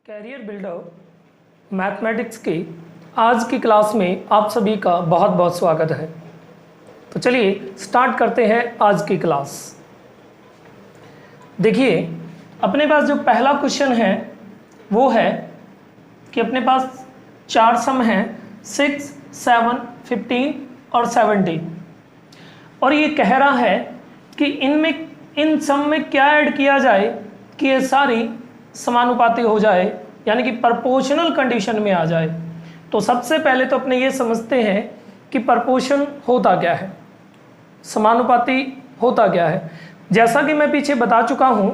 Career builder mathematics की आज की क्लास में आप सभी का बहुत बहुत स्वागत है। तो चलिए स्टार्ट करते हैं आज की क्लास। देखिए अपने पास जो पहला क्वेश्चन है वो है कि अपने पास चार सम हैं 6, 7, 15 और 17 और ये कह रहा है कि इन सम में क्या ऐड किया जाए कि ये सारी समानुपाती हो जाए, यानी कि प्रपोर्शनल कंडीशन में आ जाए। तो सबसे पहले तो अपने ये समझते हैं कि प्रपोर्शन होता क्या है, समानुपाती होता क्या है। जैसा कि मैं पीछे बता चुका हूँ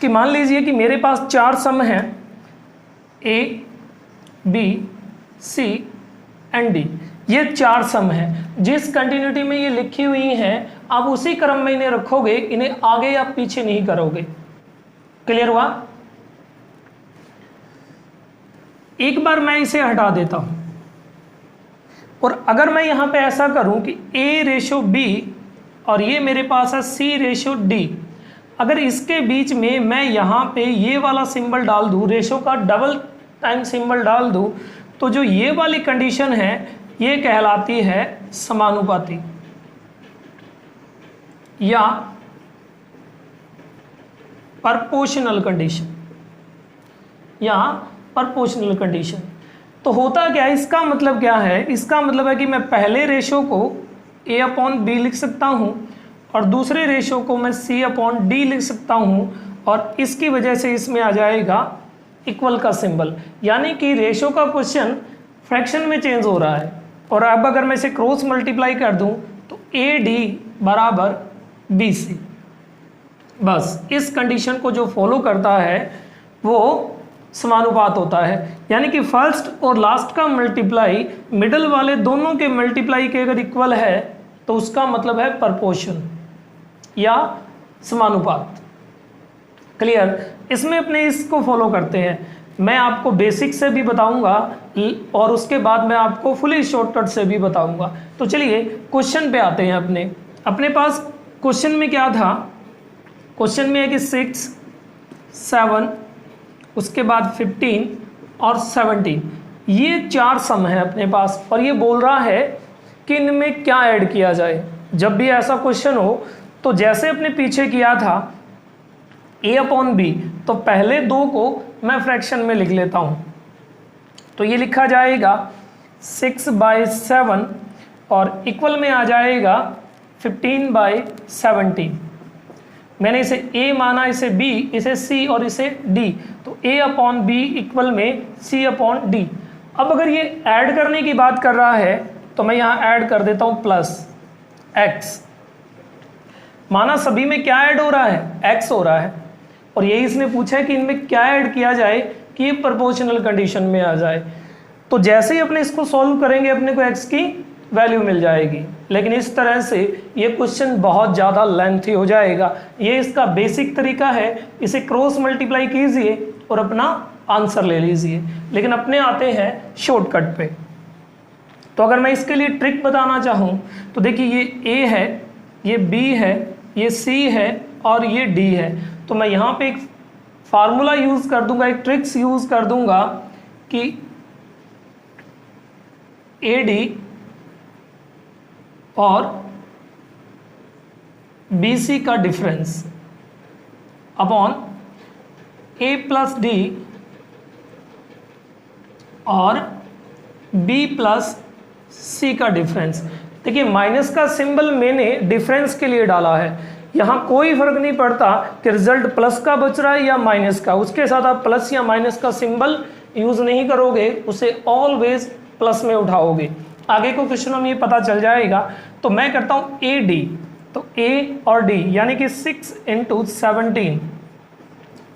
कि मान लीजिए कि मेरे पास चार सम हैं A, B, C and D। ये चार सम हैं, जिस कंटिन्यूटी में ये लिखी हुई हैं आप उसी क्रम में इन्हें रखोगे, इन्हें आगे या पीछे नहीं करोगे। क्लियर हुआ? एक बार मैं इसे हटा देता हूं और अगर मैं यहां पे ऐसा करूं कि A/B और ये मेरे पास है C/D, अगर इसके बीच में मैं यहां पे ये वाला सिंबल डाल दूं, रेशो का डबल टाइम सिंबल डाल दूं, तो जो ये वाली कंडीशन है ये कहलाती है समानुपाती या प्रपोर्शनल कंडीशन या प्रपोर्शनल कंडीशन। तो होता क्या है, इसका मतलब क्या है, इसका मतलब है कि मैं पहले रेशो को A/B लिख सकता हूं और दूसरे रेशो को मैं C/D लिख सकता हूं और इसकी वजह से इसमें आ जाएगा इक्वल का सिंबल, यानी कि रेशो का क्वेश्चन फ्रैक्शन में चेंज हो रहा है। और अब अगर मैं इसे क्रॉस मल्टीप्लाई कर दूं तो AD बराबर BC। बस इस कंडीशन को जो फॉलो करता है वो समानुपात होता है, यानी कि फर्स्ट और लास्ट का मल्टीप्लाई मिडल वाले दोनों के मल्टीप्लाई के अगर इक्वल है तो उसका मतलब है प्रपोर्शन या समानुपात। क्लियर? इसमें अपने इसको फॉलो करते हैं। मैं आपको बेसिक से भी बताऊंगा और उसके बाद मैं आपको फुली शॉर्टकट से भी बताऊंगा। तो चलिए क्वेश्चन पे आते हैं। अपने पास क्वेश्चन में क्या था, क्वेश्चन में है कि 6, 7, उसके बाद 15 और 17, ये चार सम है अपने पास और ये बोल रहा है कि इनमें क्या ऐड किया जाए। जब भी ऐसा क्वेश्चन हो तो जैसे अपने पीछे किया था A/B, तो पहले दो को मैं फ्रैक्शन में लिख लेता हूं। तो ये लिखा जाएगा 6/7 और इक्वल में आ जाएगा 15/17। मैंने इसे A माना, इसे B, इसे C और इसे D, तो A/B इक्वल में C/D। अब अगर ये ऐड करने की बात कर रहा है तो मैं यहाँ ऐड कर देता हूँ प्लस x। माना सभी में क्या ऐड हो रहा है, x हो रहा है, और यही इसने पूछा है कि इनमें क्या ऐड किया जाए कि ये प्रोपोर्शनल कंडीशन में आ जाए। तो जैसे ही अपने इसको सॉल्व करेंगे अपने को x की वैल्यू मिल जाएगी। लेकिन इस तरह से ये क्वेश्चन बहुत ज़्यादा लेंथी हो जाएगा। ये इसका बेसिक तरीका है, इसे क्रॉस मल्टीप्लाई कीजिए और अपना आंसर ले लीजिए। लेकिन अपने आते हैं शॉर्टकट पे। तो अगर मैं इसके लिए ट्रिक बताना चाहूँ तो देखिए ये A है, ये B है, ये C है और ये D है। तो मैं यहाँ पे एक फार्मूला यूज़ कर दूंगा, एक ट्रिक्स यूज़ कर दूंगा कि AD और BC का डिफरेंस अपॉन A+D और B+C का डिफरेंस। देखिए माइनस का सिंबल मैंने डिफरेंस के लिए डाला है, यहाँ कोई फर्क नहीं पड़ता कि रिजल्ट प्लस का बच रहा है या माइनस का, उसके साथ आप प्लस या माइनस का सिंबल यूज नहीं करोगे, उसे ऑलवेज प्लस में उठाओगे। आगे को क्वेश्चनों में ये पता चल जाएगा। तो मैं करता हूँ AD, तो A और D यानी कि 6 × 17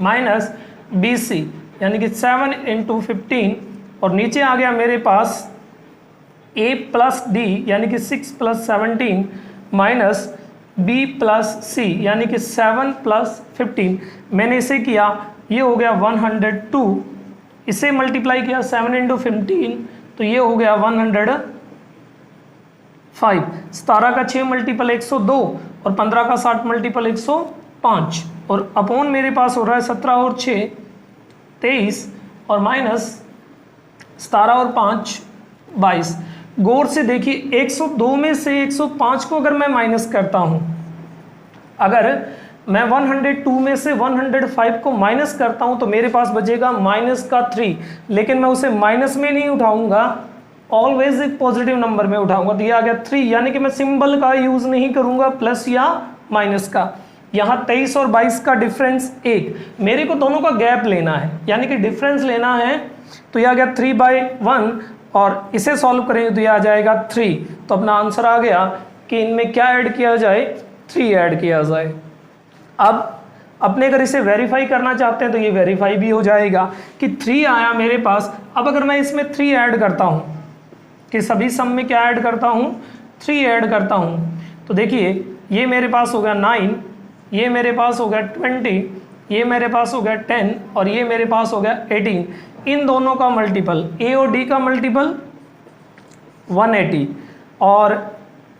माइनस BC यानी कि 7 × 15 और नीचे आ गया मेरे पास A+D यानी कि 6 + 17 माइनस B+C यानी कि 7 + 15। मैंने इसे किया, ये हो गया 102, इसे मल्टीप्लाई किया 7 × 15 तो ये हो गया 105। 17 का 6 मल्टीपल 102 और 15 का 60 मल्टीपल 105 और अपॉन मेरे पास हो रहा है 17 और 6 23 और माइनस 17 और 5 22। गौर से देखिए 102 में से 105 को अगर मैं माइनस करता हूँ, अगर मैं 102 में से 105 को माइनस करता हूँ तो मेरे पास बचेगा माइनस का 3, लेकिन मैं उसे माइनस में नहीं उठाऊंगा, ऑलवेज एक पॉजिटिव नंबर में उठाऊंगा। तो ये आ गया 3, यानी कि मैं सिंबल का यूज नहीं करूंगा प्लस या माइनस का। यहाँ 23 और 22 का डिफरेंस 1, मेरे को दोनों का गैप लेना है, यानी कि डिफरेंस लेना है। तो ये आ गया 3/1 और इसे सॉल्व करेंगे तो ये आ जाएगा 3। तो अपना आंसर आ गया कि इनमें क्या ऐड किया जाए, 3 ऐड किया जाए। अब अपने अगर इसे वेरीफाई करना चाहते हैं तो ये वेरीफाई भी हो जाएगा कि 3 आया मेरे पास। अब अगर मैं इसमें 3 ऐड करता हूँ, कि सभी सम में क्या ऐड करता हूँ, 3 ऐड करता हूँ, तो देखिए ये मेरे पास हो गया 9, ये मेरे पास हो गया 20, ये मेरे पास हो गया 10 और ये मेरे पास हो गया 18। इन दोनों का मल्टीपल, ए और डी का मल्टीपल 180 और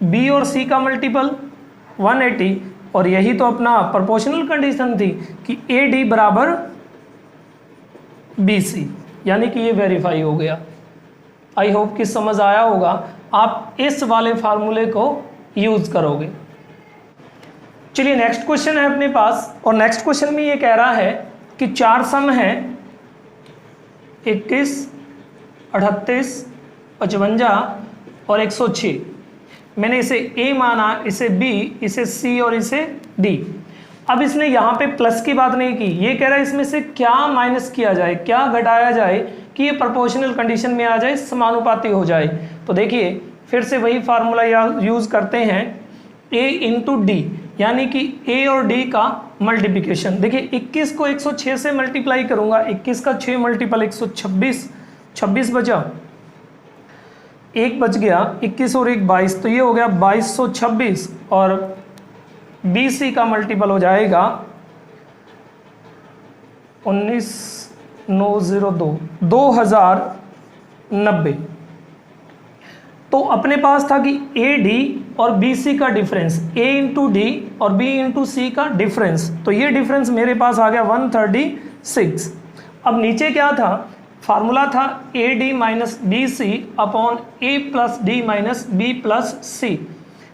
बी और सी का मल्टीपल 180, और यही तो अपना प्रोपोर्शनल कंडीशन थी कि ए डी बराबर बी सी, यानी कि ये वेरीफाई हो गया। आई होप कि समझ आया होगा, आप इस वाले फार्मूले को यूज करोगे। चलिए नेक्स्ट क्वेश्चन है अपने पास, और नेक्स्ट क्वेश्चन में ये कह रहा है कि 4 सम है 21, 38, 55 और 106। मैंने इसे A माना, इसे B, इसे C और इसे D। अब इसने यहाँ पे प्लस की बात नहीं की, ये कह रहा है इसमें से क्या माइनस किया जाए, क्या घटाया जाए कि ये प्रोपोर्शनल कंडीशन में आ जाए, समानुपाती हो जाए। तो देखिए फिर से वही फार्मूला यूज करते हैं, A इंटू डी, यानी कि A और D का मल्टीप्लिकेशन। देखिए 21 को 106 से मल्टीप्लाई करूंगा, 21 का 6 मल्टीपल 126, 26 बचा, 1 बच गया, 21 और 1 22, तो ये हो गया 2226 और BC का मल्टीपल हो जाएगा 19902, 2090। तो अपने पास था कि AD और BC का डिफरेंस, A इंटू डी और B इंटू सी का डिफरेंस, तो ये डिफरेंस मेरे पास आ गया 136। अब नीचे क्या था, फार्मूला था AD minus BC upon A plus D minus B plus C।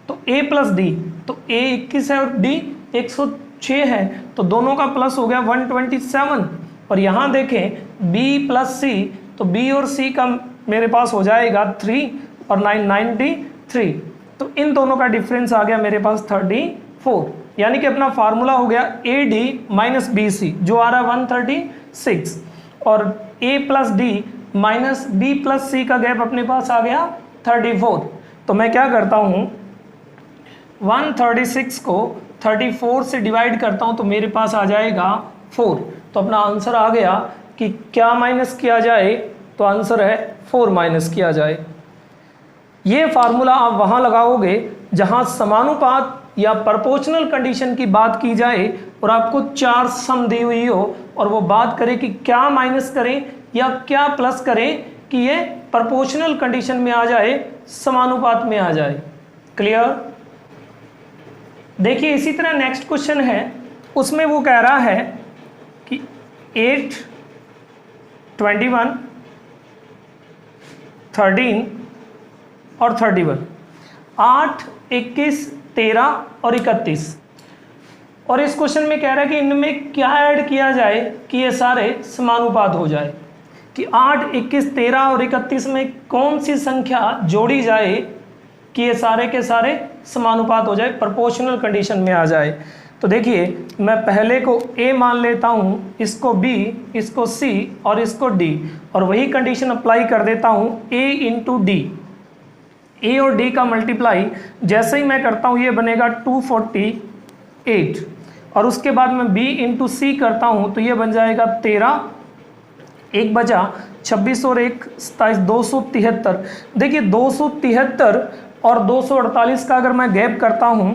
तो A प्लस डी, तो A 21 है और D 106 है, तो दोनों का प्लस हो गया 127। और यहाँ देखें B प्लस C, तो B और C का मेरे पास हो जाएगा 3 और 993, तो इन दोनों का डिफरेंस आ गया मेरे पास 34, यानी कि अपना फार्मूला हो गया AD माइनस BC जो आ रहा है 136 और A plus D minus B plus C का गैप अपने पास आ गया 34। तो मैं क्या करता हूँ, 136 को 34 से डिवाइड करता हूँ तो मेरे पास आ जाएगा 4। तो अपना आंसर आ गया कि क्या माइनस किया जाए, तो आंसर है 4 माइनस किया जाए। ये फार्मूला आप वहाँ लगाओगे जहाँ समानुपात या प्रोपोर्शनल कंडीशन की बात की जाए और आपको 4 सम दी हुई हो और वो बात करे कि क्या माइनस करें या क्या प्लस करें कि ये प्रोपोर्शनल कंडीशन में आ जाए, समानुपात में आ जाए। क्लियर? देखिए इसी तरह नेक्स्ट क्वेश्चन है, उसमें वो कह रहा है कि 8, 21, 13 और 31, 8, 21, 13 और 31, और इस क्वेश्चन में कह रहा है कि इनमें क्या ऐड किया जाए कि ये सारे समानुपात हो जाए, कि 8, 21, 13 और 31 में कौन सी संख्या जोड़ी जाए कि ये सारे के सारे समानुपात हो जाए, प्रोपोर्शनल कंडीशन में आ जाए। तो देखिए मैं पहले को A मान लेता हूँ, इसको B, इसको C और इसको D, और वही कंडीशन अप्लाई कर देता हूँ A इंटू डी। A और D का मल्टीप्लाई जैसे ही मैं करता हूँ ये बनेगा 248, और उसके बाद मैं B इंटू C करता हूँ तो ये बन जाएगा 13, 1 बचा 26 और 1 27, 273। देखिए 273 और 248 का अगर मैं गैप करता हूँ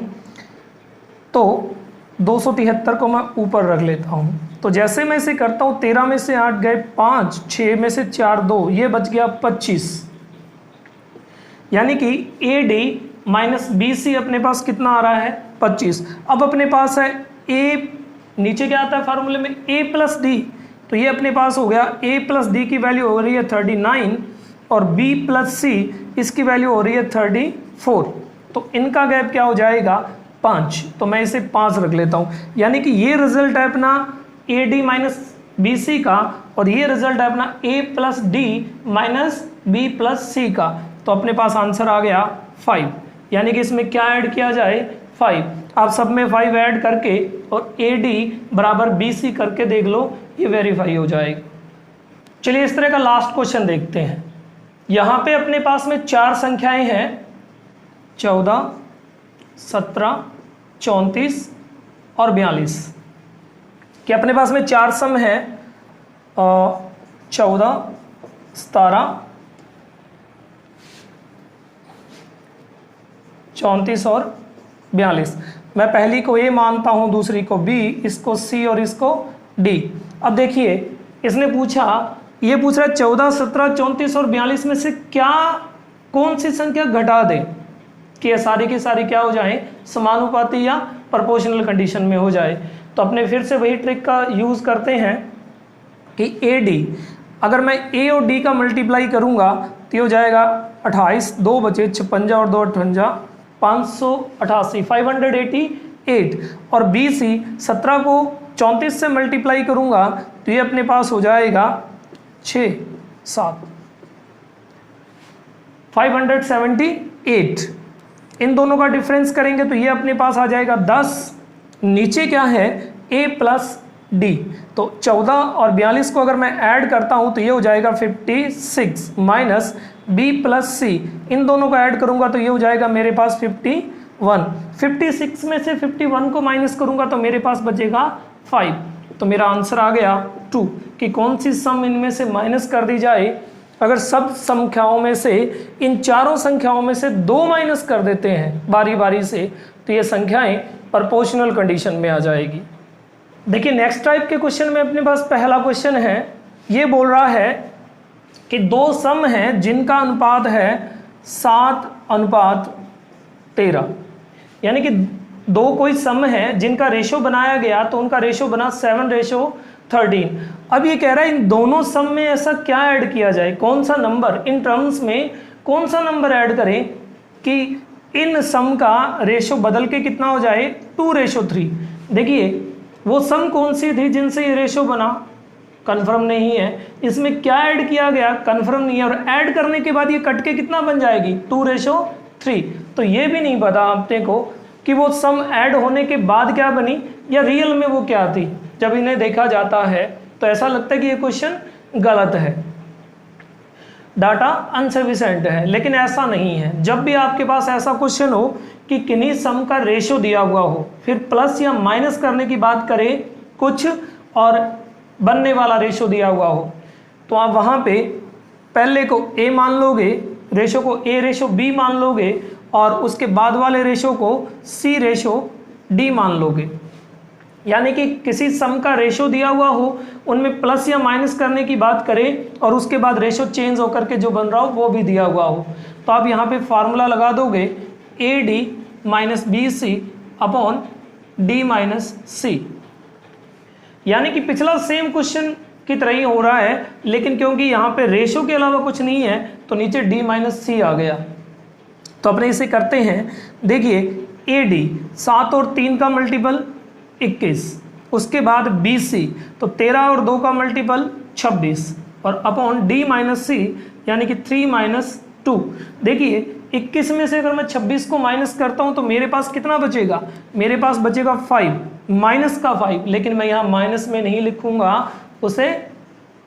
तो 273 को मैं ऊपर रख लेता हूँ, तो जैसे मैं इसे करता हूँ 13 में से 8 गए 5, 6 में से 4 2, ये बच गया 25, यानी कि AD माइनस BC अपने पास कितना आ रहा है 25। अब अपने पास है A, नीचे क्या आता है फार्मूले में A प्लस डी, तो ये अपने पास हो गया a प्लस डी की वैल्यू हो रही है 39 और b प्लस सी इसकी वैल्यू हो रही है 34। तो इनका गैप क्या हो जाएगा 5, तो मैं इसे 5 रख लेता हूँ। यानी कि ये रिजल्ट है अपना A D minus B C का और ये रिजल्ट है अपना a plus D minus B plus C का। तो अपने पास आंसर आ गया 5, यानी कि इसमें क्या ऐड किया जाए 5। आप सब में 5 ऐड करके और ए डी बराबर बी सी करके देख लो, ये वेरीफाई हो जाएगा। चलिए इस तरह का लास्ट क्वेश्चन देखते हैं। यहाँ पे अपने पास में 4 संख्याएं हैं 14, 17, 34 और 42 कि अपने पास में 4 सम है 14, 17, 34 और 42। मैं पहली को ए मानता हूं, दूसरी को बी, इसको सी और इसको डी। अब देखिए इसने पूछा, ये पूछ रहा है 14, 17, 34 और 42 में से कौन सी संख्या घटा दे कि ये सारी की सारी क्या हो जाए समानुपाती या प्रोपोर्शनल कंडीशन में हो जाए। तो अपने फिर से वही ट्रिक का यूज़ करते हैं कि ए डी, अगर मैं ए और डी का मल्टीप्लाई करूंगा तो ये हो जाएगा 28, 2 बचे 56 और 2 58, 588 588। और बी सी 17 को 34 से मल्टीप्लाई करूंगा तो ये अपने पास हो जाएगा 6, 7 578। इन दोनों का डिफरेंस करेंगे तो ये अपने पास आ जाएगा 10। नीचे क्या है a प्लस डी, तो 14 और 42 को अगर मैं ऐड करता हूं तो ये हो जाएगा 56 माइनस b प्लस सी, इन दोनों को ऐड करूंगा तो ये हो जाएगा मेरे पास 51। 56 में से 51 को माइनस करूंगा तो मेरे पास बचेगा 5। तो मेरा आंसर आ गया 2 कि कौन सी सम इनमें से माइनस कर दी जाए। अगर सब संख्याओं में से इन चारों संख्याओं में से 2 माइनस कर देते हैं बारी बारी से तो ये संख्याएं प्रोपोर्शनल कंडीशन में आ जाएगी। देखिए नेक्स्ट टाइप के क्वेश्चन में अपने पास पहला क्वेश्चन है, ये बोल रहा है कि 2 सम हैं जिनका अनुपात है 7:13, यानी कि 2 कोई सम है जिनका रेशो बनाया गया तो उनका रेशो बना 7:13। अब ये कह रहा है इन दोनों सम में ऐसा क्या ऐड किया जाए, कौन सा नंबर, इन टर्म्स में कौन सा नंबर ऐड करें कि इन सम का रेशो बदल के कितना हो जाए 2:3। देखिए वो सम कौन सी थी जिनसे ये रेशो बना, कन्फर्म नहीं है। इसमें क्या ऐड किया गया, कन्फर्म नहीं है। और ऐड करने के बाद ये कट के कितना बन जाएगी 2:3। तो ये भी नहीं पता अपने को कि वो सम ऐड होने के बाद क्या बनी या रियल में वो क्या थी। जब इन्हें देखा जाता है तो ऐसा लगता है कि ये क्वेश्चन गलत है, डाटा अनसफिशिएंट है, लेकिन ऐसा नहीं है। जब भी आपके पास ऐसा क्वेश्चन हो कि किन्हीं सम का रेशो दिया हुआ हो, फिर प्लस या माइनस करने की बात करें कुछ और बनने वाला रेशो दिया हुआ हो, तो आप वहाँ पे पहले को a मान लोगे, रेशो को a/b मान लोगे और उसके बाद वाले रेशो को c/d मान लोगे। यानी कि किसी सम का रेशो दिया हुआ हो, उनमें प्लस या माइनस करने की बात करें और उसके बाद रेशो चेंज होकर के जो बन रहा हो वो भी दिया हुआ हो, तो आप यहाँ पे फार्मूला लगा दोगे AD minus BC upon D minus C। यानी कि पिछला सेम क्वेश्चन की तरह ही हो रहा है, लेकिन क्योंकि यहाँ पे रेशो के अलावा कुछ नहीं है तो नीचे D माइनस C आ गया। तो अपने इसे करते हैं। देखिए AD 7 और 3 का मल्टीपल 21, उसके बाद BC तो 13 और 2 का मल्टीपल 26 और अपॉन D माइनस C यानी कि 3 माइनस 2। देखिए 21 में से अगर मैं 26 को माइनस करता हूं तो मेरे पास कितना बचेगा, मेरे पास बचेगा 5 माइनस का 5, लेकिन मैं यहाँ माइनस में नहीं लिखूंगा, उसे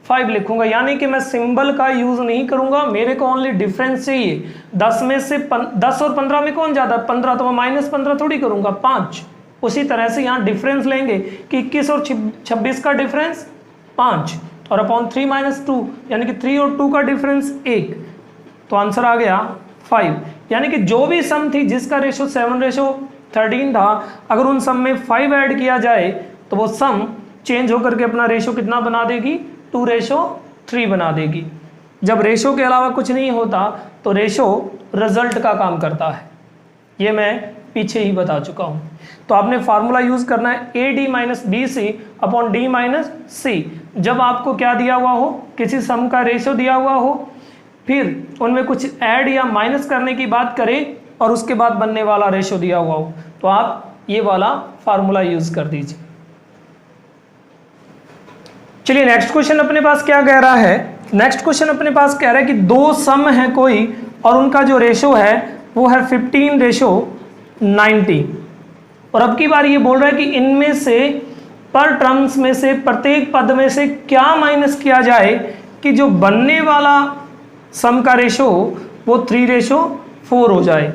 5 लिखूंगा। यानी कि मैं सिंबल का यूज नहीं करूंगा, मेरे को ओनली डिफरेंस चाहिए। 10 में से 10 और 15 में कौन ज्यादा, 15, तो मैं माइनस 15 थोड़ी करूंगा, 5। उसी तरह से यहाँ डिफरेंस लेंगे कि 21 और 26 का डिफरेंस 5 और अपॉन 3 माइनस 2 यानी कि 3 और 2 का डिफरेंस 1, तो आंसर आ गया 5। यानी कि जो भी सम थी जिसका रेशो 7:13 था, अगर उन सम में 5 ऐड किया जाए तो वो सम चेंज होकर के अपना रेशो कितना बना देगी 2:3 बना देगी। जब रेशो के अलावा कुछ नहीं होता तो रेशो रिजल्ट का काम करता है। ये मैं पीछे ही बता चुका हूँ। तो आपने फार्मूला यूज़ करना है AD minus BC upon D minus C। जब आपको क्या दिया हुआ हो, किसी सम का रेशो दिया हुआ हो, फिर उनमें कुछ ऐड या माइनस करने की बात करें और उसके बाद बनने वाला रेशो दिया हुआ हो, तो आप ये वाला फार्मूला यूज़ कर दीजिए। चलिए नेक्स्ट क्वेश्चन अपने पास क्या कह रहा है। नेक्स्ट क्वेश्चन अपने पास कह रहा है कि दो सम है कोई और उनका जो रेशो है वो है 15:90। और अब की बार ये बोल रहा है कि इनमें से पर टर्म्स में से प्रत्येक पद में से क्या माइनस किया जाए कि जो बनने वाला सम का रेशो वो 3:4 हो जाए,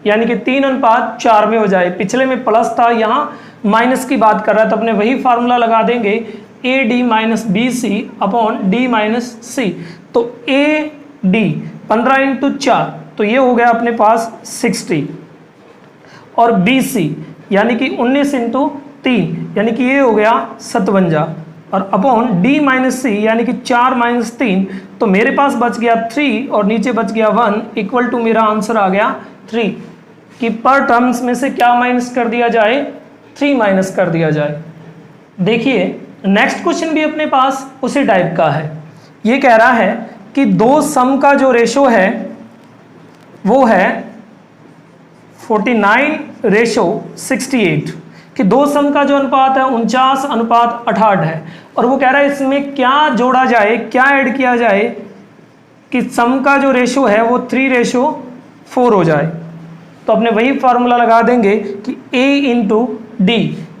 यानी कि 3:4 में हो जाए। पिछले में प्लस था, यहाँ माइनस की बात कर रहा है, तो अपने वही फार्मूला लगा देंगे AD minus BC upon D minus C। तो AD 15×4 तो ये हो गया अपने पास 60 और BC यानी कि 19×3 यानी कि ये हो गया 57 और अपॉन D माइनस C यानी कि 4 - 3 तो मेरे पास बच गया 3 और नीचे बच गया 1 इक्वल टू मेरा आंसर आ गया 3 कि पर टर्म्स में से क्या माइनस कर दिया जाए, 3 माइनस कर दिया जाए। देखिए नेक्स्ट क्वेश्चन भी अपने पास उसी टाइप का है। ये कह रहा है कि दो सम का जो रेशो है वो है 49:68 कि दो सम का जो अनुपात है 49:68 है। और वो कह रहा है इसमें क्या जोड़ा जाए, क्या ऐड किया जाए कि सम का जो रेशो है वो 3:4 हो जाए। तो अपने वही फार्मूला लगा देंगे कि A × D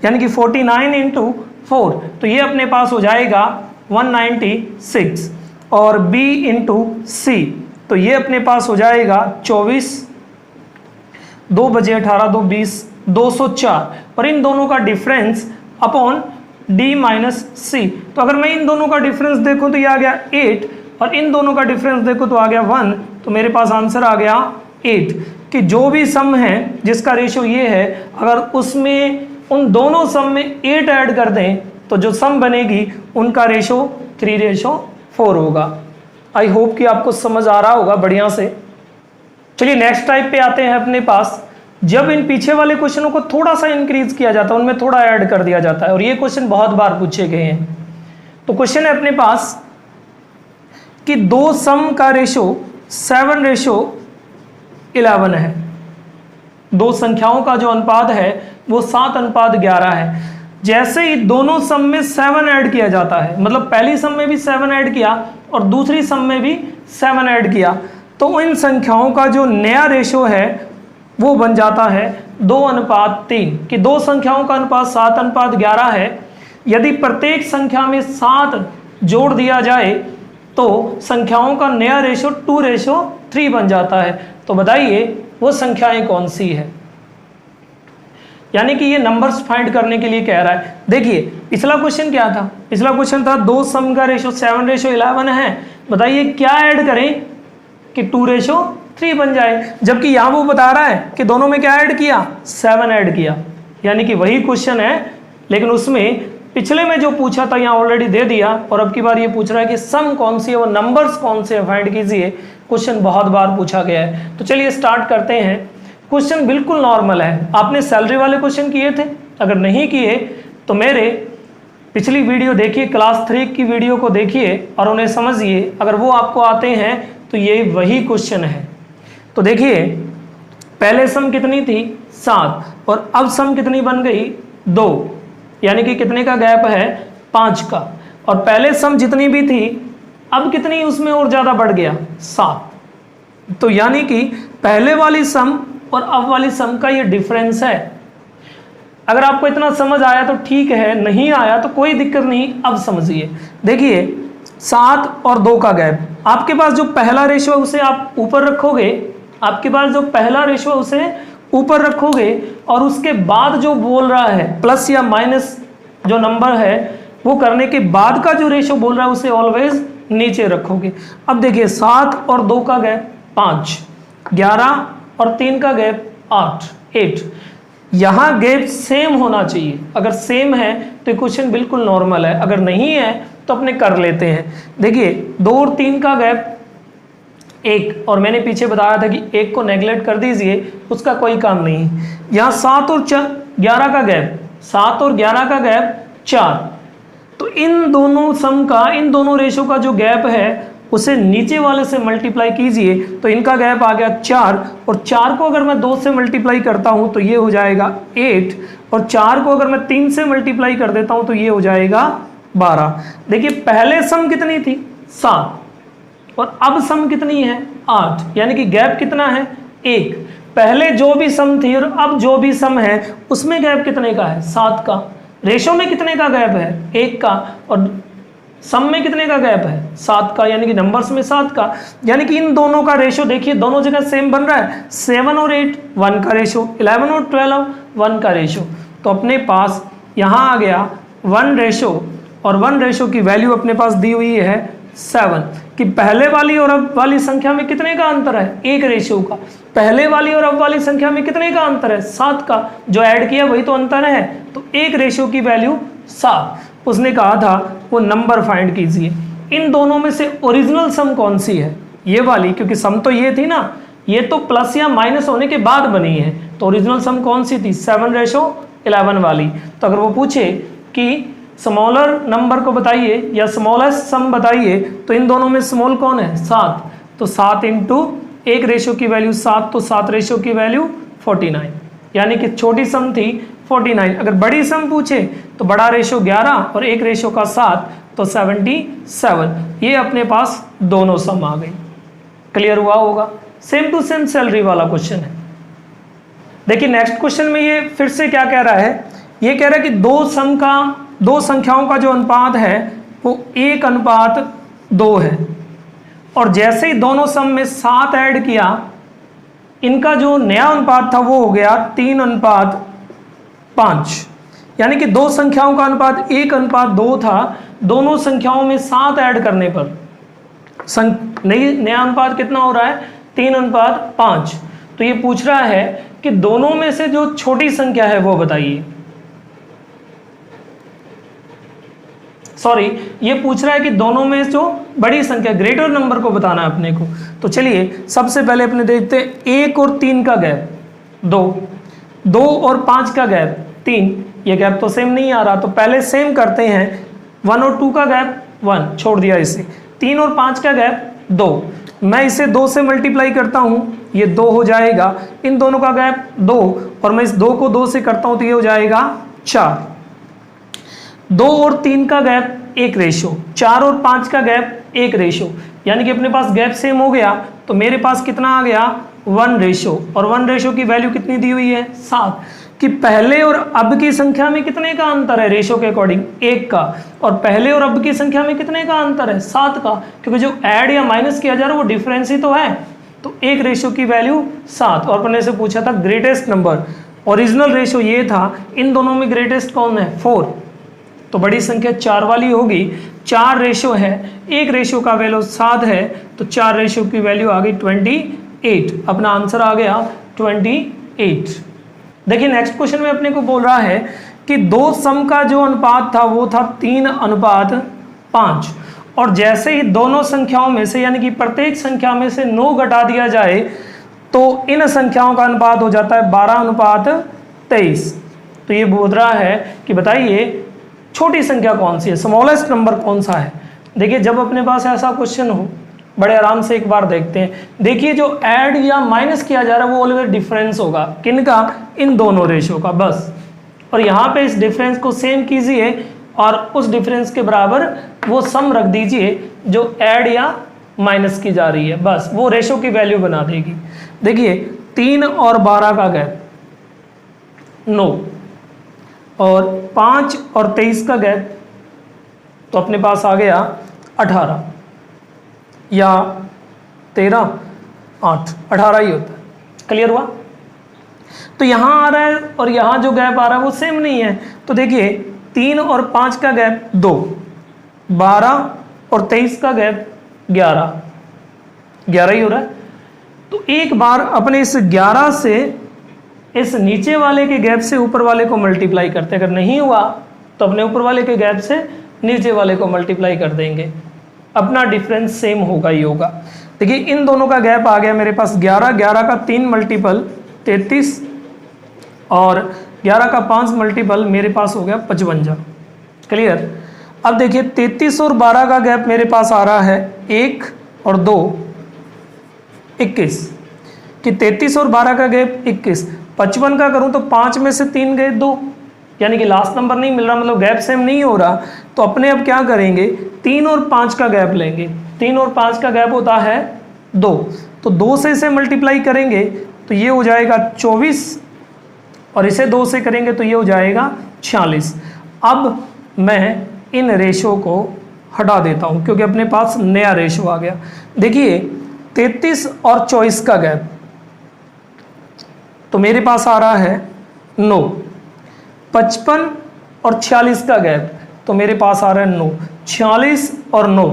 यानी कि 49×4 तो ये अपने पास हो जाएगा 196 और B × C तो ये अपने पास हो जाएगा 24, 2 बजे 18, 2 20, 204 और इन दोनों का difference upon D minus C। तो अगर मैं इन दोनों का डिफरेंस देखूं तो ये आ गया 8 और इन दोनों का डिफरेंस देखो तो आ गया 1, तो मेरे पास आंसर आ गया 8 कि जो भी सम है जिसका रेशो ये है अगर उसमें उन दोनों सम में 8 ऐड कर दें तो जो सम बनेगी उनका रेशो 3:4 होगा। आई होप कि आपको समझ आ रहा होगा बढ़िया से। चलिए नेक्स्ट टाइप पे आते हैं अपने पास। जब इन पीछे वाले क्वेश्चनों को थोड़ा सा इंक्रीज किया जाता है, उनमें थोड़ा ऐड कर दिया जाता है और ये क्वेश्चन बहुत बार पूछे गए हैं। तो क्वेश्चन है अपने पास कि दो सम का रेशो 7:11 है। दो संख्याओं का जो अनुपात है वो 7:11 है। जैसे ही दोनों सम में 7 ऐड किया जाता है, मतलब पहली सम में भी 7 ऐड किया और दूसरी सम में भी 7 ऐड किया, तो इन संख्याओं का जो नया रेशो है वो बन जाता है 2:3 कि दो संख्याओं का अनुपात 7:11 है। यदि प्रत्येक संख्या में 7 जोड़ दिया जाए तो संख्याओं का नया रेशो 2:3 बन जाता है। तो बताइए वो संख्याएं कौन सी है। यानी कि ये नंबर्स फाइंड करने के लिए कह रहा है। देखिए पिछला क्वेश्चन क्या था, पिछला क्वेश्चन था दो सम का रेशो 7:11 है, बताइए क्या ऐड करें कि 2:3 बन जाए। जबकि यहाँ वो बता रहा है कि दोनों में क्या ऐड किया, 7 ऐड किया। यानी कि वही क्वेश्चन है लेकिन उसमें पिछले में जो पूछा था यहाँ ऑलरेडी दे दिया और अब की बार ये पूछ रहा है कि सम कौन सी है, वो नंबर्स कौन से फाइंड कीजिए। क्वेश्चन बहुत बार पूछा गया है। तो चलिए स्टार्ट करते हैं। क्वेश्चन बिल्कुल नॉर्मल है। आपने सैलरी वाले क्वेश्चन किए थे, अगर नहीं किए तो मेरे पिछली वीडियो देखिए, क्लास 3 की वीडियो को देखिए और उन्हें समझिए। अगर वो आपको आते हैं तो ये वही क्वेश्चन है। तो देखिए पहले सम कितनी थी 7 और अब सम कितनी बन गई 2, यानी कि कितने का गैप है 5 का। और पहले सम जितनी भी थी अब कितनी उसमें और ज़्यादा बढ़ गया 7। तो यानी कि पहले वाली सम और अब वाली सम का ये डिफरेंस है। अगर आपको इतना समझ आया तो ठीक है, नहीं आया तो कोई दिक्कत नहीं। अब समझिए, देखिए 7 और 2 का गैप, आपके पास जो पहला रेशो है उसे आप ऊपर रखोगे, आपके पास जो पहला रेशो है उसे ऊपर रखोगे और उसके बाद जो बोल रहा है प्लस या माइनस जो नंबर है वो करने के बाद का जो रेशो बोल रहा है उसे ऑलवेज नीचे रखोगे। अब देखिए 7 और 2 का गैप 5, 11 और 3 का गैप 8। यहाँ गैप सेम होना चाहिए। अगर सेम है तो क्वेश्चन बिल्कुल नॉर्मल है, अगर नहीं है तो अपने कर लेते हैं। देखिए 2 और 3 का गैप 1, और मैंने पीछे बताया था कि 1 को नेगलेक्ट कर दीजिए, उसका कोई काम नहीं। यहाँ 7 और 11 का गैप, 7 और 11 का गैप 4, तो इन दोनों सम का, इन दोनों रेशो का जो गैप है उसे नीचे वाले से मल्टीप्लाई कीजिए, तो इनका गैप आ गया 4, और 4 को अगर मैं 2 से मल्टीप्लाई करता हूं तो ये हो जाएगा 8, और 4 को अगर मैं 3 से मल्टीप्लाई कर देता हूं तो ये हो जाएगा 12। देखिए पहले सम कितनी थी 7, और अब सम कितनी है 8, यानी कि गैप कितना है 1। पहले जो भी सम थी और अब जो भी सम है उसमें गैप कितने का है 7 का। रेशो में कितने का गैप है 1 का, और सम में कितने का गैप है 7 का, यानी कि नंबर्स में 7 का। यानी कि इन दोनों का रेशो देखिए दोनों जगह सेम बन रहा है, 7 और 8 1 का रेशो, 11 और 12 1 का रेशो। तो अपने पास यहाँ आ गया 1 रेशो, और 1 रेशो की वैल्यू अपने पास दी हुई है 7, कि पहले वाली और अब वाली संख्या में कितने का अंतर है 1 रेशो का। पहले वाली और अब वाली संख्या में कितने का अंतर है 7 का, जो ऐड किया वही तो अंतर है, तो 1 रेशो की वैल्यू 7। उसने कहा था वो नंबर फाइंड कीजिए, इन दोनों में से ओरिजिनल सम कौन सी है, ये वाली, क्योंकि सम तो ये थी ना, ये तो प्लस या माइनस होने के बाद बनी है, तो ओरिजिनल सम कौन सी थी 7:11 वाली। तो अगर वो पूछे कि स्मॉलर नंबर को बताइए या स्मॉलेस्ट सम बताइए, तो इन दोनों में स्मॉल कौन है 7, तो 7 इंटू 1 रेशो की वैल्यू 7, तो 7 रेशो की वैल्यू 49, यानी कि छोटी सम थी 49। अगर बड़ी सम पूछे तो बड़ा रेशो 11 और 1 रेशो का 7, तो 77। ये अपने पास दोनों सम आ गई। क्लियर हुआ होगा। सेम टू सेम सैलरी वाला क्वेश्चन है। देखिए नेक्स्ट क्वेश्चन में ये फिर से क्या कह रहा है, ये कह रहा है कि दो संख्याओं का जो अनुपात है वो 1:2 है, और जैसे ही दोनों सम में 7 ऐड किया, इनका जो नया अनुपात था वो हो गया 3:5, यानी कि दो संख्याओं का अनुपात 1:2 था, दोनों संख्याओं में 7 ऐड करने पर नया अनुपात कितना हो रहा है 3:5। तो ये पूछ रहा है कि दोनों में से जो छोटी संख्या है वो बताइए, सॉरी ये पूछ रहा है कि दोनों में जो बड़ी संख्या ग्रेटर नंबर को बताना है अपने को। तो चलिए सबसे पहले अपने देखते हैं 1 और 3 का गैप 2, 2 और 5 का गैप 3, ये गैप तो सेम नहीं आ रहा, तो पहले सेम करते हैं। 1 और 2 का गैप 1, छोड़ दिया इसे। 3 और 5 का गैप 2, मैं इसे 2 से मल्टीप्लाई करता हूँ, ये 2 हो जाएगा। इन दोनों का गैप 2, और मैं इस 2 को 2 से करता हूँ तो ये हो जाएगा 4। 2 और 3 का गैप 1 रेशो, 4 और 5 का गैप 1 रेशो, यानी कि अपने पास गैप सेम हो गया। तो मेरे पास कितना आ गया 1 रेशो, और 1 रेशो की वैल्यू कितनी दी हुई है 7, कि पहले और अब की संख्या में कितने का अंतर है रेशो के अकॉर्डिंग 1 का, और पहले और अब की संख्या में कितने का अंतर है 7 का, क्योंकि जो ऐड या माइनस किया जा रहा है वो डिफरेंस ही तो है। तो 1 रेशो की वैल्यू 7, और अपने से पूछा था ग्रेटेस्ट नंबर, ओरिजिनल रेशो ये था, इन दोनों में ग्रेटेस्ट कौन है 4, तो बड़ी संख्या 4 वाली होगी। 4 रेशो है, 1 रेशो का वैल्यू 7 है, तो 4 रेशो की वैल्यू आ गई 28, अपना आंसर आ गया 28। देखिए नेक्स्ट क्वेश्चन में अपने को बोल रहा है कि दो सम का जो अनुपात था वो था 3:5, और जैसे ही दोनों संख्याओं में से यानी कि प्रत्येक संख्या में से 9 घटा दिया जाए तो इन संख्याओं का अनुपात हो जाता है 12:23। तो ये बोल रहा है कि बताइए छोटी संख्या कौन सी है, स्मॉलेस्ट नंबर कौन सा है। देखिए जब अपने पास ऐसा क्वेश्चन हो बड़े आराम से एक बार देखते हैं। देखिए जो ऐड या माइनस किया जा रहा है वो ऑलवेज डिफरेंस होगा, किनका, इन दोनों रेशो का बस। और यहाँ पे इस डिफरेंस को सेम कीजिए और उस डिफरेंस के बराबर वो सम रख दीजिए जो ऐड या माइनस की जा रही है, बस वो रेशो की वैल्यू बना देगी। देखिए 3 और 12 का गैप 9, और 5 और 23 का गैप, तो अपने पास आ गया 18 या 13, 8, 18 ही होता है। क्लियर हुआ। तो यहाँ आ रहा है और यहाँ जो गैप आ रहा है वो सेम नहीं है। तो देखिए 3 और 5 का गैप 2, 12 और 23 का गैप 11 ही हो रहा है। तो एक बार अपने इस 11 से इस नीचे वाले के गैप से ऊपर वाले को मल्टीप्लाई करते हैं। अगर नहीं हुआ तो अपने ऊपर वाले के गैप से नीचे वाले को मल्टीप्लाई कर देंगे। अपना डिफरेंस सेम होगा ही होगा। देखिए इन दोनों का गैप आ गया मेरे पास 11, 11 का 3 मल्टीपल 33 और 11 का 5 मल्टीपल मेरे पास हो गया 55। क्लियर। अब देखिए 33 और 12 का गैप मेरे पास आ रहा है 1 और 2 21, कि 33 और 12 का गैप 21। 55 का करूं तो 5 में से 3 गए 2, यानी कि लास्ट नंबर नहीं मिल रहा, मतलब गैप सेम नहीं हो रहा। तो अपने अब क्या करेंगे, 3 और 5 का गैप लेंगे। 3 और 5 का गैप होता है 2, तो 2 से इसे मल्टीप्लाई करेंगे तो ये हो जाएगा 24 और इसे 2 से करेंगे तो ये हो जाएगा 46। अब मैं इन रेशो को हटा देता हूँ क्योंकि अपने पास नया रेशो आ गया। देखिए 33 और 24 का गैप तो मेरे पास आ रहा है 9। 55 और 46 का गैप तो मेरे पास आ रहा है 9। 46 और 9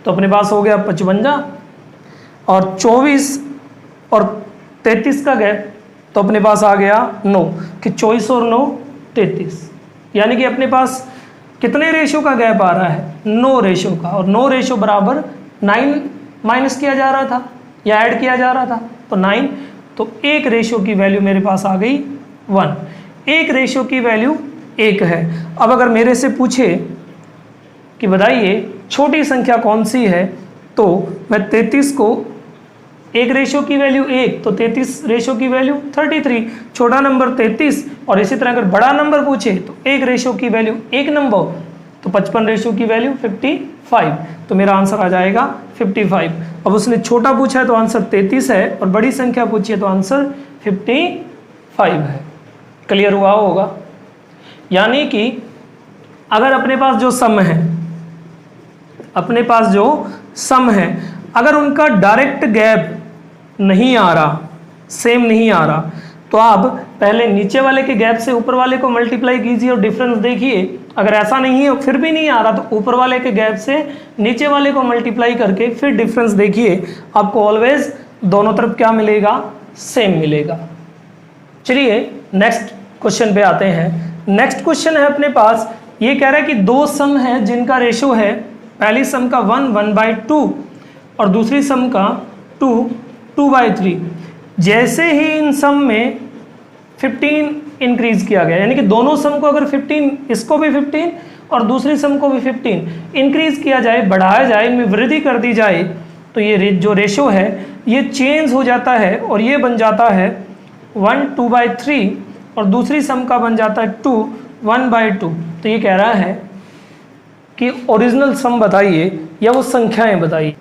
तो अपने पास हो गया 55, और 24 और 33 का गैप तो अपने पास आ गया 9, कि 24 और 9 33, यानी कि अपने पास कितने रेशो का गैप आ रहा है, 9 रेशो का। और 9 रेशो बराबर 9 माइनस किया जा रहा था या ऐड किया जा रहा था, तो 9, तो एक रेशो की वैल्यू मेरे पास आ गई 1। एक रेशो की वैल्यू 1 है। अब अगर मेरे से पूछे कि बताइए छोटी संख्या कौन सी है, तो मैं 33 को एक रेशो की वैल्यू 1, तो 33 रेशो की वैल्यू 33, छोटा नंबर 33। और इसी तरह अगर बड़ा नंबर पूछे तो एक रेशो की वैल्यू 1 नंबर, तो 55 रेशो की वैल्यू 55, तो मेरा आंसर आ जाएगा 55। अब उसने छोटा पूछा है तो आंसर 33 है, और बड़ी संख्या पूछी है तो आंसर 55 है। क्लियर हुआ होगा। यानी कि अगर अपने पास जो सम है, अपने पास जो सम है, अगर उनका डायरेक्ट गैप नहीं आ रहा, सेम नहीं आ रहा, तो आप पहले नीचे वाले के गैप से ऊपर वाले को मल्टीप्लाई कीजिए और डिफरेंस देखिए। अगर ऐसा नहीं है, फिर भी नहीं आ रहा, तो ऊपर वाले के गैप से नीचे वाले को मल्टीप्लाई करके फिर डिफरेंस देखिए, आपको ऑलवेज दोनों तरफ क्या मिलेगा, सेम मिलेगा। चलिए नेक्स्ट क्वेश्चन पे आते हैं। नेक्स्ट क्वेश्चन है अपने पास, ये कह रहा है कि दो सम है जिनका रेशो है, पहली सम का 1/2 और दूसरी सम का 2/3। जैसे ही इन सम में 15 इंक्रीज किया गया, यानी कि दोनों सम को अगर 15, इसको भी 15 और दूसरी सम को भी 15 इंक्रीज किया जाए, बढ़ाया जाए, इनमें वृद्धि कर दी जाए, तो ये जो रेशो है ये चेंज हो जाता है और ये बन जाता है 1/2/3 और दूसरी सम का बन जाता है 1/2। तो ये कह रहा है कि ओरिजिनल सम बताइए या वो संख्याएं बताइए।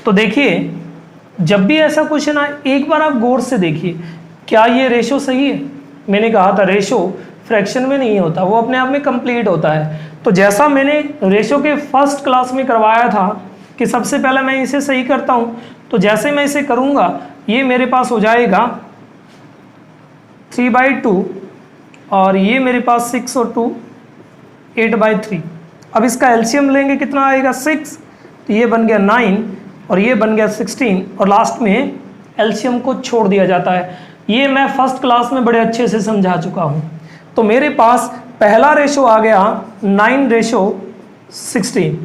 तो देखिए जब भी ऐसा क्वेश्चन आए एक बार आप गौर से देखिए, क्या ये रेशो सही है। मैंने कहा था रेशो फ्रैक्शन में नहीं होता, वो अपने आप में कंप्लीट होता है। तो जैसा मैंने रेशो के फर्स्ट क्लास में करवाया था कि सबसे पहले मैं इसे सही करता हूँ, तो जैसे मैं इसे करूँगा ये मेरे पास हो जाएगा 3/2 और ये मेरे पास 6 और 2 8/3। अब इसका एलसीएम लेंगे, कितना आएगा 6, तो ये बन गया 9 और ये बन गया 16 और लास्ट में एलसीएम को छोड़ दिया जाता है। ये मैं फर्स्ट क्लास में बड़े अच्छे से समझा चुका हूँ। तो मेरे पास पहला रेशो आ गया 9/16।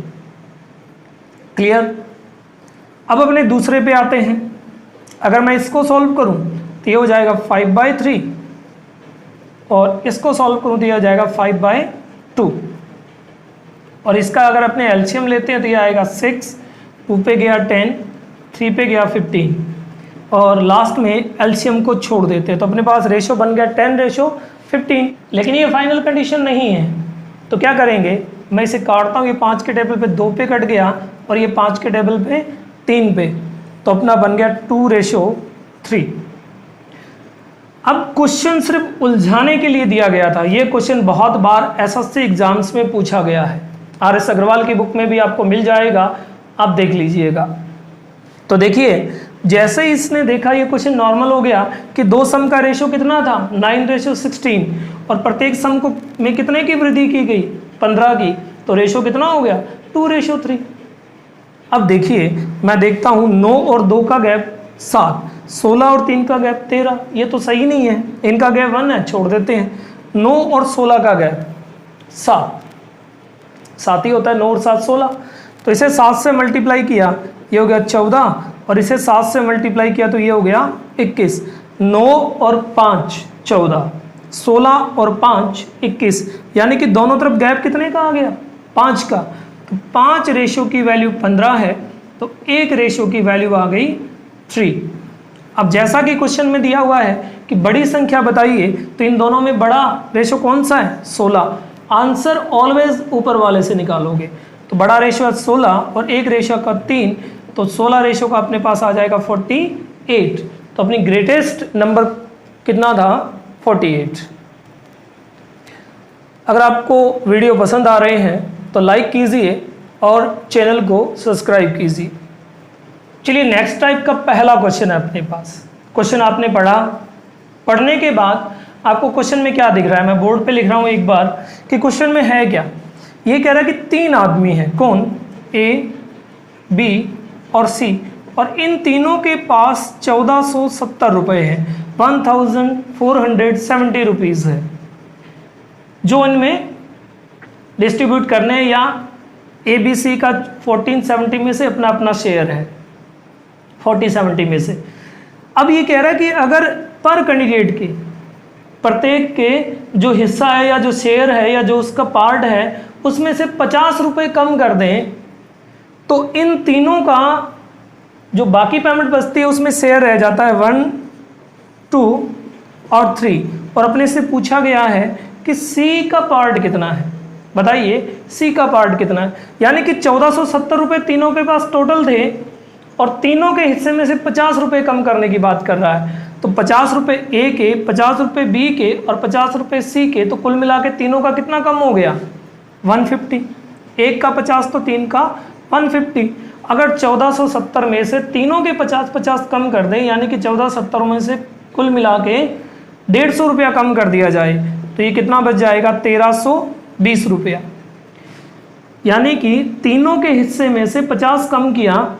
क्लियर। अब अपने दूसरे पे आते हैं। अगर मैं इसको सॉल्व करूँ तो ये हो जाएगा 5/3 और इसको सॉल्व करूँ तो ये हो जाएगा 5/2 और इसका अगर अपने एलसीएम लेते हैं तो ये आएगा 6, 2 पे गया 10, 3 पे गया 15 और लास्ट में एलसीएम को छोड़ देते हैं, तो अपने पास रेशो बन गया 10/15। लेकिन ये फाइनल कंडीशन नहीं है, तो क्या करेंगे, मैं इसे काटता हूँ। ये 5 के टेबल पे 2 पे कट गया और ये 5 के टेबल पे 3 पे, तो अपना बन गया 2/3। अब क्वेश्चन सिर्फ उलझाने के लिए दिया गया था। ये क्वेश्चन बहुत बार एसएससी एग्जाम्स में पूछा गया है, आर.एस. अग्रवाल की बुक में भी आपको मिल जाएगा, आप देख लीजिएगा। तो देखिए जैसे ही इसने देखा ये क्वेश्चन नॉर्मल हो गया कि दो सम का रेशो कितना था 9/16 और प्रत्येक सम को में कितने की वृद्धि की गई 15 की, तो रेशो कितना हो गया 2/3। अब देखिए मैं देखता हूँ 9 और 2 का गैप 7, 16 और 3 का गैप 13, ये तो सही नहीं है, इनका गैप 1 है, छोड़ देते हैं। 9 और 16 का गैप 7, 7 ही होता है, 9 और 7 16। तो इसे 7 से मल्टीप्लाई किया, ये हो गया 14, और इसे 7 से मल्टीप्लाई किया तो ये हो गया 21। 9 और 5 14, 16 और 5 21, यानी कि दोनों तरफ गैप कितने का आ गया? 5 का। तो 5 रेशो की वैल्यू 15 है, तो 1 रेशो की वैल्यू आ गई 3। अब जैसा कि क्वेश्चन में दिया हुआ है कि बड़ी संख्या बताइए, तो इन दोनों में बड़ा रेशो कौन सा है? 16। आंसर ऑलवेज ऊपर वाले से निकालोगे। तो बड़ा रेशो है 16 और 1 रेशो का 3, तो 16 रेशो का अपने पास आ जाएगा 48। तो अपनी ग्रेटेस्ट नंबर कितना था? 48। अगर आपको वीडियो पसंद आ रहे हैं तो लाइक कीजिए और चैनल को सब्सक्राइब कीजिए। चलिए नेक्स्ट टाइप का पहला क्वेश्चन है अपने पास। क्वेश्चन आपने पढ़ा, पढ़ने के बाद आपको क्वेश्चन में क्या दिख रहा है? मैं बोर्ड पे लिख रहा हूँ एक बार कि क्वेश्चन में है क्या। ये कह रहा है कि 3 आदमी हैं, कौन? ए, बी और सी, और इन तीनों के पास 1470 रुपये हैं, 1470 रुपीज़ है, जो इनमें डिस्ट्रीब्यूट करने हैं, या ए बी सी का 1470 में से अपना अपना शेयर है 4070 में से। अब ये कह रहा है कि अगर पर कैंडिडेट के प्रत्येक के जो हिस्सा है या जो शेयर है या जो उसका पार्ट है उसमें से 50 रुपये कम कर दें, तो इन तीनों का जो बाकी पेमेंट बचती है उसमें शेयर रह जाता है 1, 2 और 3। और अपने से पूछा गया है कि सी का पार्ट कितना है, बताइए सी का पार्ट कितना है। यानी कि 1470 रुपये तीनों के पास टोटल थे और तीनों के हिस्से में से 50 रुपये कम करने की बात कर रहा है। तो 50 रुपये ए के, 50 रुपये बी के और 50 रुपये सी के, तो कुल मिला के तीनों का कितना कम हो गया? 150। एक का 50 तो 3 का 150। अगर 1470 में से तीनों के 50-50 कम कर दें, यानी कि 1470 में से कुल मिला के 150 रुपया कम कर दिया जाए, तो ये कितना बच जाएगा? 1320 रुपया। यानी कि तीनों के हिस्से में से 50 कम किया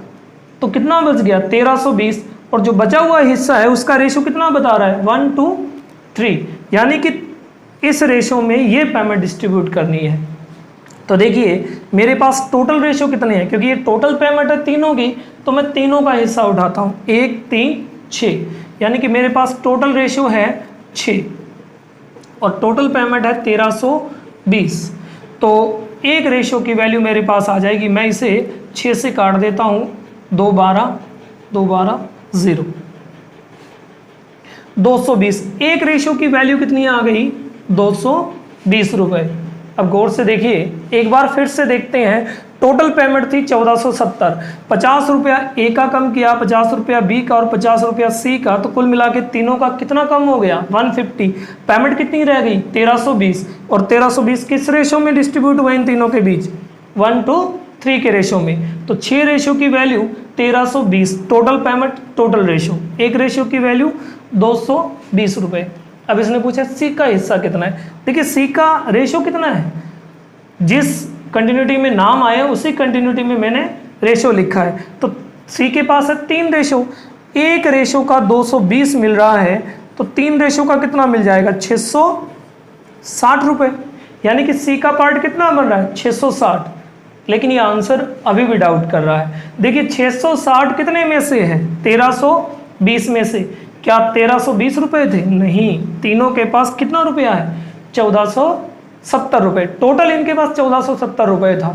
तो कितना बच गया? 1320। और जो बचा हुआ हिस्सा है उसका रेशो कितना बता रहा है? 1:3। यानी कि इस रेशो में ये पेमेंट डिस्ट्रीब्यूट करनी है। तो देखिए मेरे पास टोटल रेशो कितने हैं, क्योंकि ये टोटल पेमेंट है तीनों की, तो मैं तीनों का हिस्सा उठाता हूँ। 1, 3, 6, यानी कि मेरे पास टोटल रेशो है 6 और टोटल पेमेंट है 1320। तो एक रेशो की वैल्यू मेरे पास आ जाएगी, मैं इसे 6 से काट देता हूँ, 2 12 0, 220। एक रेशो की वैल्यू कितनी आ गई? 220 रुपये। अब गौर से देखिए, एक बार फिर से देखते हैं। टोटल पेमेंट थी 1470, 50 रुपया ए का कम किया, 50 रुपया बी का और 50 रुपया सी का, तो कुल मिला के तीनों का कितना कम हो गया? 150। पेमेंट कितनी रह गई? 1320। और 1320 किस रेशो में डिस्ट्रीब्यूट हुए इन तीनों के बीच? 1:3 के रेशो में। तो 6 रेशो की value 1320, total payment total ratio. एक रेशो की वैल्यू 220 रुपये। अब इसने पूछा सी का हिस्सा कितना है। देखिए सी का रेशो कितना है, जिस कंटिन्यूटी में नाम आए उसी कंटिन्यूटी में मैंने रेशो लिखा है। तो सी के पास है 3 रेशो, एक रेशो का 220 मिल रहा है, तो 3 रेशो का कितना मिल जाएगा? 660 रुपये। यानी कि सी का पार्ट कितना बन रहा है? 660। लेकिन ये आंसर अभी भी डाउट कर रहा है। देखिए 660 कितने में से है? 1320 में से। क्या 1320 रुपये थे? नहीं, तीनों के पास कितना रुपया है? 1470 रुपये। टोटल इनके पास 1470 रुपये था।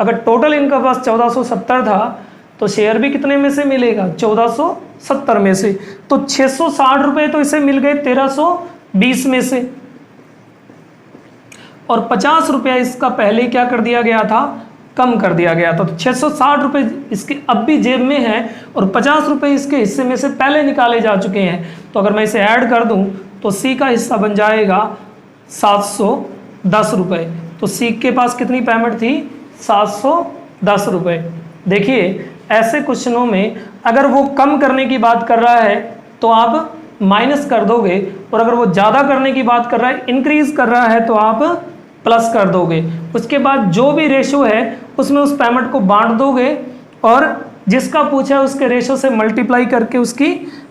अगर टोटल इनके पास 1470 था तो शेयर भी कितने में से मिलेगा? 1470 में से। तो 660 रुपये तो इसे मिल गए 1320 में से, और 50 रुपया इसका पहले क्या कर दिया गया था? कम कर दिया गया था। तो 660 रुपये इसके अब भी जेब में है और 50 रुपये इसके हिस्से में से पहले निकाले जा चुके हैं। तो अगर मैं इसे ऐड कर दूं तो सी का हिस्सा बन जाएगा 710 रुपये। तो सी के पास कितनी पेमेंट थी? 710 रुपये। देखिए ऐसे क्वेश्चनों में अगर वो कम करने की बात कर रहा है तो आप माइनस कर दोगे, और अगर वो ज़्यादा करने की बात कर रहा है, इंक्रीज कर रहा है, तो आप प्लस कर दोगे। उसके बाद जो भी रेशो है उसमें उस पेमेंट को बांट दोगे और जिसका पूछा है उसके रेशो से मल्टीप्लाई करके उसकी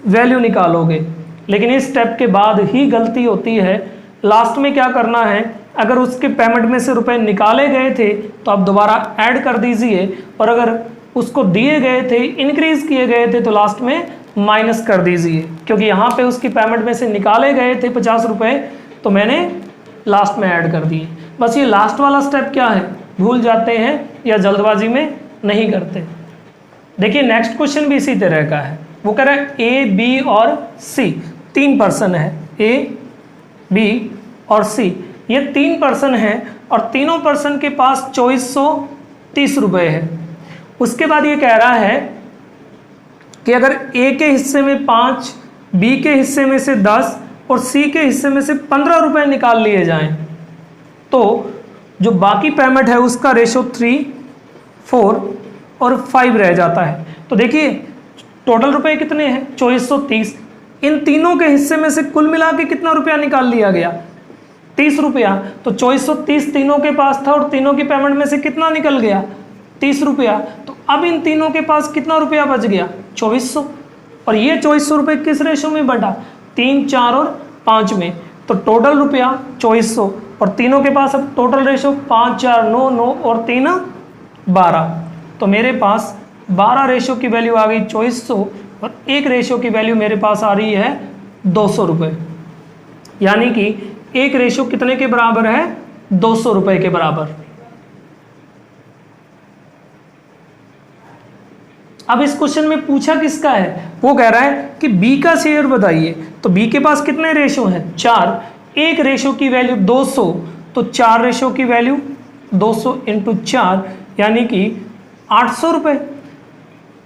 वैल्यू निकालोगे। लेकिन इस स्टेप के बाद ही गलती होती है। लास्ट में क्या करना है अगर उसके पेमेंट में से रुपए निकाले गए थे तो आप दोबारा ऐड कर दीजिए, और अगर उसको दिए गए थे, इंक्रीज किए गए थे, तो लास्ट में माइनस कर दीजिए, क्योंकि यहाँ पे उसकी पेमेंट में से निकाले गए थे 50 रुपये, तो मैंने लास्ट में ऐड कर दिए। बस ये लास्ट वाला स्टेप क्या है, भूल जाते हैं या जल्दबाजी में नहीं करते। देखिए नेक्स्ट क्वेश्चन भी इसी तरह का है। वो कह रहा है ए, बी और सी, 3 पर्सन है, ए, बी और सी, ये 3 पर्सन हैं और तीनों पर्सन के पास 2430 रुपये है। उसके बाद ये कह रहा है कि अगर ए के हिस्से में 5, बी के हिस्से में से 10 और सी के हिस्से में से 15 रुपये निकाल लिए जाएं, तो जो बाकी पेमेंट है उसका रेशो 3, 4 और 5 रह जाता है। तो देखिए टोटल रुपए कितने हैं, 2430। इन तीनों के हिस्से में से कुल मिला के कितना रुपया निकाल लिया गया, 30 रुपया। तो 2430 तीनों के पास था और तीनों की पेमेंट में से कितना निकल गया, 30 रुपया। तो अब इन तीनों के पास कितना रुपया बच गया, 2400। और ये 2400 रुपये किस रेशो में बढ़ा, 3, 4 और 5 में। तो टोटल रुपया 2400 और तीनों के पास अब टोटल रेशो 5, 4, 9, 9 और 3, 12। तो मेरे पास 12 रेशो की वैल्यू आ गई 2400 और एक रेशो की वैल्यू मेरे पास आ रही है 200 रुपये। यानी कि एक रेशो कितने के बराबर है, 200 रुपये के बराबर। अब इस क्वेश्चन में पूछा किसका है, वो कह रहा है कि बी का शेयर बताइए। तो बी के पास कितने रेशो हैं, 4। एक रेशो की वैल्यू 200, तो 4 रेशो की वैल्यू 200 इंटू 4 यानी कि 800 रुपये।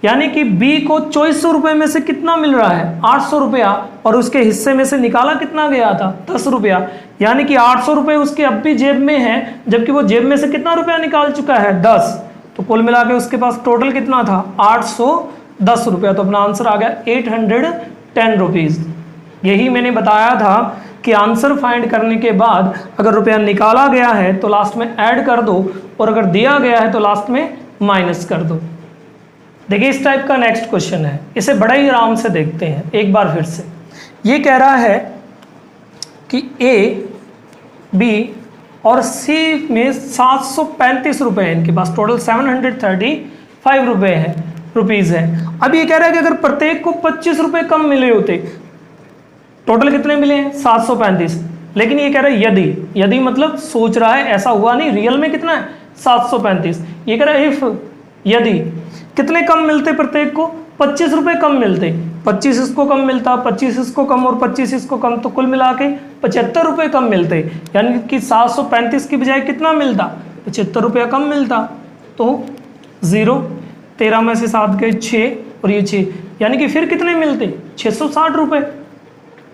यानी कि बी को 2400 रुपये में से कितना मिल रहा है, 800 रुपया, और उसके हिस्से में से निकाला कितना गया था, 10 रुपया। यानी कि 800 रुपये उसके अब भी जेब में है, जबकि वो जेब में से कितना रुपया निकाल चुका है, 10। तो कुल मिला के उसके पास टोटल कितना था, 810 रुपया। तो अपना आंसर आ गया 810 रुपीज़। यही मैंने बताया था कि आंसर फाइंड करने के बाद अगर रुपया निकाला गया है तो लास्ट में ऐड कर दो, और अगर दिया गया है तो लास्ट में माइनस कर दो। देखिए इस टाइप का नेक्स्ट क्वेश्चन है, इसे बड़ा ही आराम से देखते हैं एक बार फिर से। ये कह रहा है कि ए, बी और सी में 735 रुपये हैं इनके पास, टोटल 735 रुपये है, रुपीज़ है। अब ये कह रहा है कि अगर प्रत्येक को 25 रुपये कम मिले होते, टोटल कितने मिले हैं, 735। लेकिन ये कह रहा है यदि मतलब सोच रहा है, ऐसा हुआ नहीं, रियल में कितना है, 735। ये कह रहा है इफ, यदि कितने कम मिलते प्रत्येक को, 25 रुपये कम मिलते, 25 इसको कम मिलता, 25 इसको कम और 25 इसको कम, तो कुल मिला के 75 रुपये कम मिलते। यानी कि 735 की बजाय कितना मिलता, 75 रुपया कम मिलता। तो 0, 13 में से 7 गए 6 और ये 6, यानी कि फिर कितने मिलते, 660 रुपये।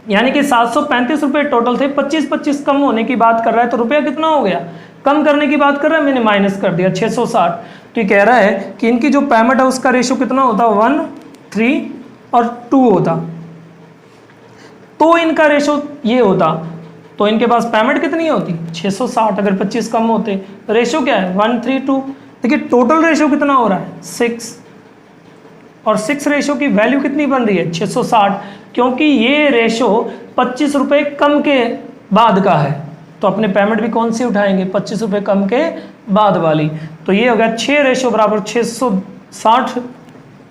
यानी कि 735 रुपये टोटल थे, 25 कम होने की बात कर रहा है, तो रुपया कितना हो गया, कम करने की बात कर रहा है, मैंने माइनस कर दिया 660। तो ये कह रहा है कि इनकी जो पेमेंट है उसका रेशो कितना होता, 1, 3 और 2 होता, तो इनका रेशो ये होता, तो इनके पास पेमेंट कितनी होती, 660। अगर 25 कम होते, रेशो क्या है, 1, 3, 2। देखिए टोटल रेशो कितना हो रहा है, 6, और 6 रेशो की वैल्यू कितनी बन रही है, 660, क्योंकि ये रेशो 25 रुपये कम के बाद का है। तो अपने पेमेंट भी कौन सी उठाएंगे, 25 रुपये कम के बाद वाली। तो ये हो गया 6 रेशो बराबर 660।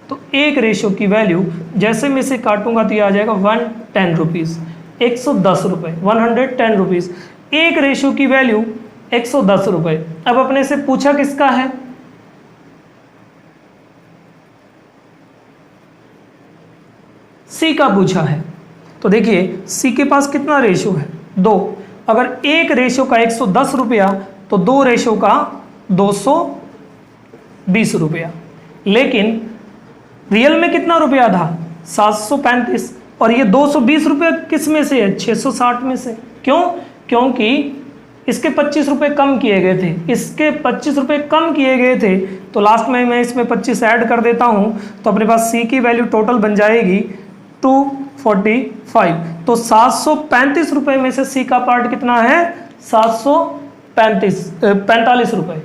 तो एक रेशो की वैल्यू जैसे मैं इसे काटूंगा तो ये आ जाएगा 110 रुपीज़, 110 रुपये, 110 रुपीज़। एक रेशो की वैल्यू 110 रुपये। अब अपने से पूछा किसका है, सी का पूछा है। तो देखिए सी के पास कितना रेशो है, 2। अगर एक रेशो का 110 रुपया तो 2 रेशो का 220 रुपया। लेकिन रियल में कितना रुपया था, 735, और ये 220 रुपया किस में से है, 660 में से। क्यों, क्योंकि इसके 25 रुपये कम किए गए थे, इसके 25 रुपये कम किए गए थे। तो लास्ट में मैं इसमें 25 ऐड कर देता हूँ, तो अपने पास सी की वैल्यू टोटल बन जाएगी 245। तो 735 रुपये में से सी का पार्ट कितना है, 745 रुपये।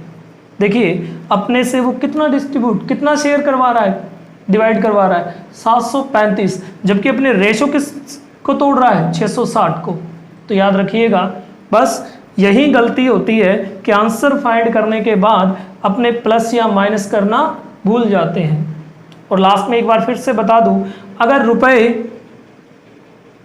देखिए अपने से वो कितना डिस्ट्रीब्यूट, कितना शेयर करवा रहा है, डिवाइड करवा रहा है, 735, जबकि अपने रेशो किस को तोड़ रहा है, 660 को। तो याद रखिएगा, बस यही गलती होती है कि आंसर फाइंड करने के बाद अपने प्लस या माइनस करना भूल जाते हैं। और लास्ट में एक बार फिर से बता दूं, अगर रुपए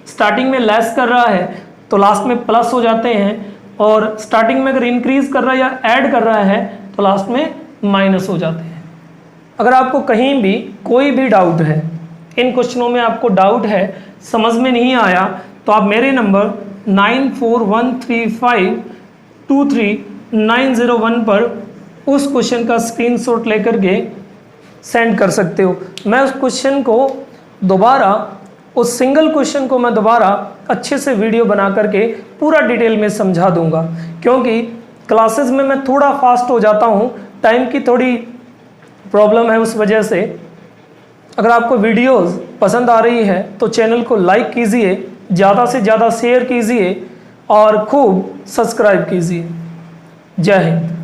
स्टार्टिंग में लेस कर रहा है तो लास्ट में प्लस हो जाते हैं, और स्टार्टिंग में अगर इंक्रीज कर रहा है या ऐड कर रहा है तो लास्ट में माइनस हो जाते हैं। अगर आपको कहीं भी कोई भी डाउट है, इन क्वेश्चनों में आपको डाउट है, समझ में नहीं आया, तो आप मेरे नंबर 9413523901 पर उस क्वेश्चन का स्क्रीनशॉट लेकर के सेंड कर सकते हो। मैं उस क्वेश्चन को दोबारा, उस सिंगल क्वेश्चन को मैं दोबारा अच्छे से वीडियो बना करके पूरा डिटेल में समझा दूंगा, क्योंकि क्लासेस में मैं थोड़ा फास्ट हो जाता हूँ, टाइम की थोड़ी प्रॉब्लम है, उस वजह से। अगर आपको वीडियोस पसंद आ रही है तो चैनल को लाइक कीजिए, ज़्यादा से ज़्यादा शेयर कीजिए और खूब सब्सक्राइब कीजिए। जय हिंद।